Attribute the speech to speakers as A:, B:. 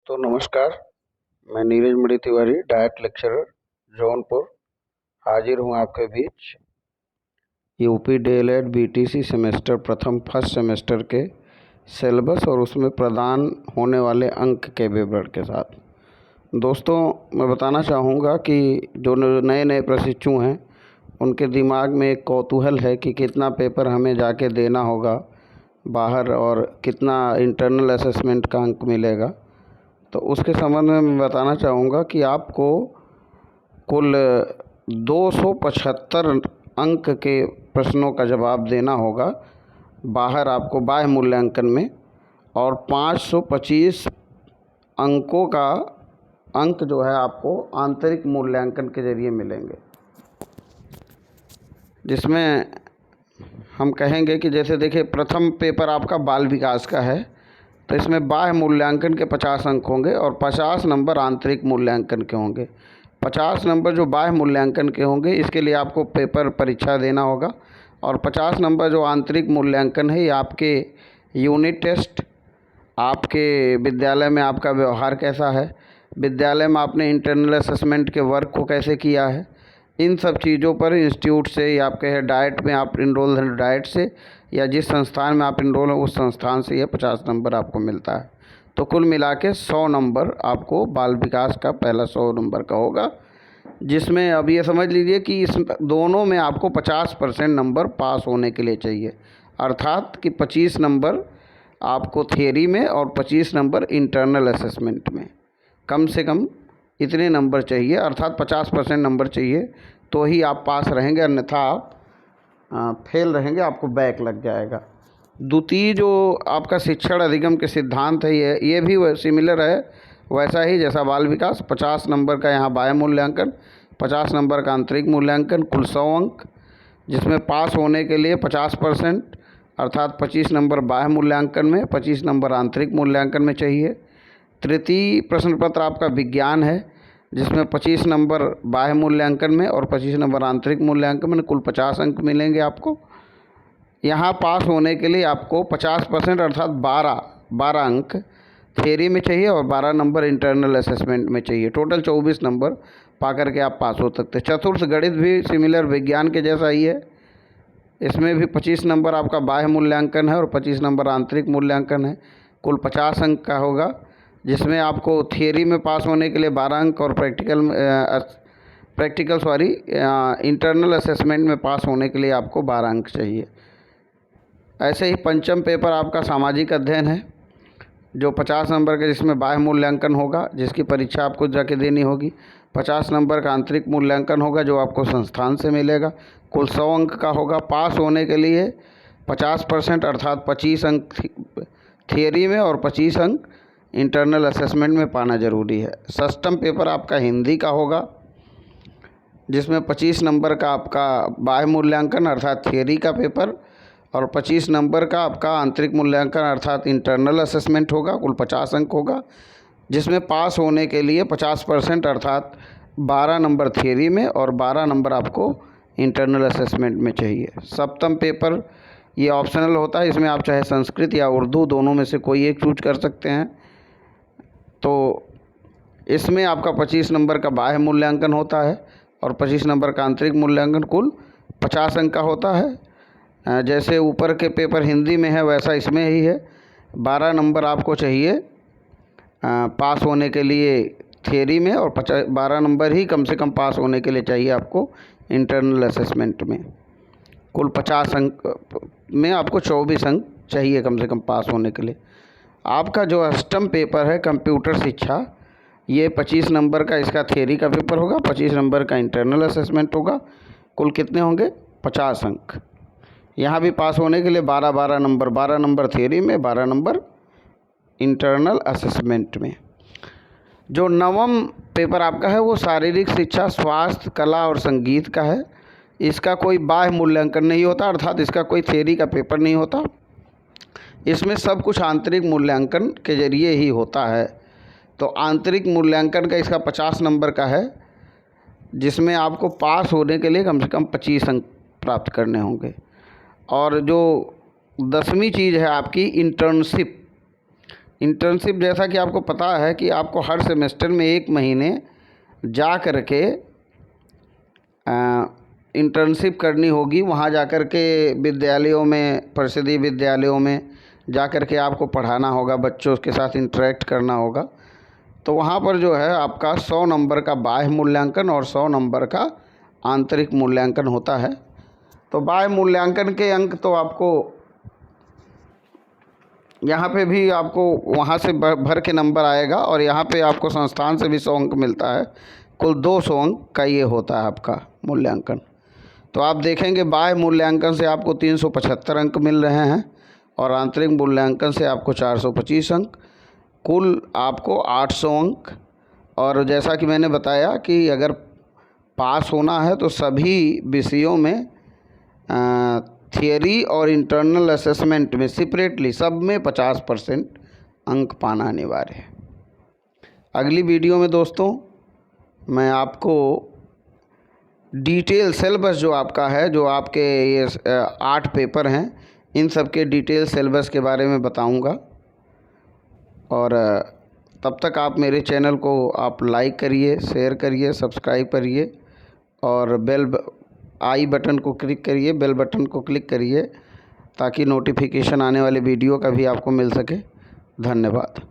A: दोस्तों नमस्कार। मैं नीरज मणि तिवारी, डाइट लेक्चरर, जौनपुर, हाजिर हूँ आपके बीच यूपी डीएलएड बीटीसी सेमेस्टर प्रथम फर्स्ट सेमेस्टर के सिलेबस और उसमें प्रदान होने वाले अंक के विवरण के साथ। दोस्तों, मैं बताना चाहूँगा कि जो नए नए प्रशिक्षु हैं उनके दिमाग में एक कौतूहल है कि कितना पेपर हमें जाके देना होगा बाहर और कितना इंटरनल असेसमेंट का अंक मिलेगा। तो उसके संबंध में मैं बताना चाहूँगा कि आपको कुल 275 अंक के प्रश्नों का जवाब देना होगा बाहर आपको बाह्य मूल्यांकन में, और 525 अंकों का अंक जो है आपको आंतरिक मूल्यांकन के ज़रिए मिलेंगे, जिसमें हम कहेंगे कि जैसे देखिए प्रथम पेपर आपका बाल विकास का है, तो इसमें बाह्य मूल्यांकन के 50 अंक होंगे और 50 नंबर आंतरिक मूल्यांकन के होंगे। 50 नंबर जो बाह्य मूल्यांकन के होंगे इसके लिए आपको पेपर परीक्षा देना होगा, और 50 नंबर जो आंतरिक मूल्यांकन है ये आपके यूनिट टेस्ट, आपके विद्यालय में आपका व्यवहार कैसा है, विद्यालय में आपने इंटरनल असेसमेंट के वर्क को कैसे किया है, इन सब चीज़ों पर इंस्टीट्यूट से या आपके डाइट में आप इनरोल हैं डाइट से, या जिस संस्थान में आप इनरोल हैं उस संस्थान से यह 50 नंबर आपको मिलता है। तो कुल मिला के 100 नंबर आपको बाल विकास का पहला 100 नंबर का होगा, जिसमें अब ये समझ लीजिए कि इस दोनों में आपको 50% नंबर पास होने के लिए चाहिए। अर्थात कि 25 नंबर आपको थियरी में और 25 नंबर इंटरनल असेसमेंट में, कम से कम इतने नंबर चाहिए, अर्थात 50% नंबर चाहिए तो ही आप पास रहेंगे, अन्यथा आप फेल रहेंगे, आपको बैक लग जाएगा। द्वितीय जो आपका शिक्षण अधिगम के सिद्धांत है ये भी सिमिलर है, वैसा ही जैसा बाल विकास। 50 नंबर का यहाँ बाह्य मूल्यांकन, 50 नंबर का आंतरिक मूल्यांकन, कुल 100 अंक, जिसमें पास होने के लिए 50% अर्थात 25 नंबर बाह्य मूल्यांकन में, 25 नंबर आंतरिक मूल्यांकन में चाहिए। तृतीय प्रश्न पत्र आपका विज्ञान है, जिसमें 25 नंबर बाह्य मूल्यांकन में और 25 नंबर आंतरिक मूल्यांकन में, कुल 50 अंक मिलेंगे आपको। यहाँ पास होने के लिए आपको 50% अर्थात 12 अंक थियरी में चाहिए और 12 नंबर इंटरनल असेसमेंट में चाहिए। टोटल 24 नंबर पा करके आप पास हो सकते हैं। चतुर्थ गणित भी सिमिलर विज्ञान के जैसा ही है, इसमें भी 25 नंबर आपका बाह्य मूल्यांकन है और 25 नंबर आंतरिक मूल्यांकन है, कुल 50 अंक का होगा, जिसमें आपको थियरी में पास होने के लिए 12 अंक और इंटरनल असेसमेंट में पास होने के लिए आपको 12 अंक चाहिए। ऐसे ही पंचम पेपर आपका सामाजिक अध्ययन है, जो 50 नंबर का, जिसमें बाह्य मूल्यांकन होगा, जिसकी परीक्षा आपको जाके देनी होगी। 50 नंबर का आंतरिक मूल्यांकन होगा जो आपको संस्थान से मिलेगा, कुल 100 अंक का होगा। पास होने के लिए 50% अर्थात 25 अंक थियरी में और 25 अंक इंटरनल असेसमेंट में पाना ज़रूरी है। षष्ठम पेपर आपका हिंदी का होगा, जिसमें 25 नंबर का आपका बाह्य मूल्यांकन अर्थात थियरी का पेपर और 25 नंबर का आपका आंतरिक मूल्यांकन अर्थात इंटरनल असेसमेंट होगा, कुल 50 अंक होगा, जिसमें पास होने के लिए 50% अर्थात 12 नंबर थियरी में और 12 नंबर आपको इंटरनल असेसमेंट में चाहिए। सप्तम पेपर ये ऑप्शनल होता है, इसमें आप चाहे संस्कृत या उर्दू दोनों में से कोई एक चूज कर सकते हैं। तो इसमें आपका 25 नंबर का बाह्य मूल्यांकन होता है और 25 नंबर का आंतरिक मूल्यांकन, कुल 50 अंक का होता है। जैसे ऊपर के पेपर हिंदी में है वैसा इसमें ही है। 12 नंबर आपको चाहिए पास होने के लिए थियरी में, और 12 नंबर ही कम से कम पास होने के लिए चाहिए आपको इंटरनल असेसमेंट में। कुल 50 अंक में आपको 24 अंक चाहिए कम से कम पास होने के लिए। आपका जो अष्टम पेपर है कंप्यूटर शिक्षा, ये 25 नंबर का इसका थियरी का पेपर होगा, 25 नंबर का इंटरनल असेसमेंट होगा, कुल कितने होंगे 50 अंक। यहाँ भी पास होने के लिए 12 नंबर थियरी में, 12 नंबर इंटरनल असेसमेंट में। जो नवम पेपर आपका है वो शारीरिक शिक्षा, स्वास्थ्य, कला और संगीत का है। इसका कोई बाह्य मूल्यांकन नहीं होता, अर्थात इसका कोई थियरी का पेपर नहीं होता, इसमें सब कुछ आंतरिक मूल्यांकन के ज़रिए ही होता है। तो आंतरिक मूल्यांकन का इसका 50 नंबर का है, जिसमें आपको पास होने के लिए कम से कम 25 अंक प्राप्त करने होंगे। और जो 10वीं चीज़ है आपकी इंटर्नशिप, इंटर्नशिप जैसा कि आपको पता है कि आपको हर सेमेस्टर में 1 महीने जा कर के इंटर्नशिप करनी होगी। वहाँ जा कर के विद्यालयों में, परिषदीय विद्यालयों में जा कर के आपको पढ़ाना होगा, बच्चों के साथ इंटरेक्ट करना होगा। तो वहाँ पर जो है आपका 100 नंबर का बाह्य मूल्यांकन और 100 नंबर का आंतरिक मूल्यांकन होता है। तो बाह्य मूल्यांकन के अंक तो आपको यहाँ पे भी आपको वहाँ से भर के नंबर आएगा, और यहाँ पे आपको संस्थान से भी 100 अंक मिलता है। कुल 200 अंक का ये होता है आपका मूल्यांकन। तो आप देखेंगे बाह्य मूल्यांकन से आपको 375 अंक मिल रहे हैं और आंतरिक मूल्यांकन से आपको 425 अंक, कुल आपको 800 अंक। और जैसा कि मैंने बताया कि अगर पास होना है तो सभी विषयों में थियरी और इंटरनल असेसमेंट में सेपरेटली सब में 50% अंक पाना अनिवार्य है। अगली वीडियो में दोस्तों मैं आपको डिटेल सिलेबस जो आपका है, जो आपके ये 8 पेपर हैं, इन सब के डिटेल सिलेबस के बारे में बताऊंगा। और तब तक आप मेरे चैनल को आप लाइक करिए, शेयर करिए, सब्सक्राइब करिए और आई बटन को क्लिक करिए, बेल बटन को क्लिक करिए ताकि नोटिफिकेशन आने वाले वीडियो का भी आपको मिल सके। धन्यवाद।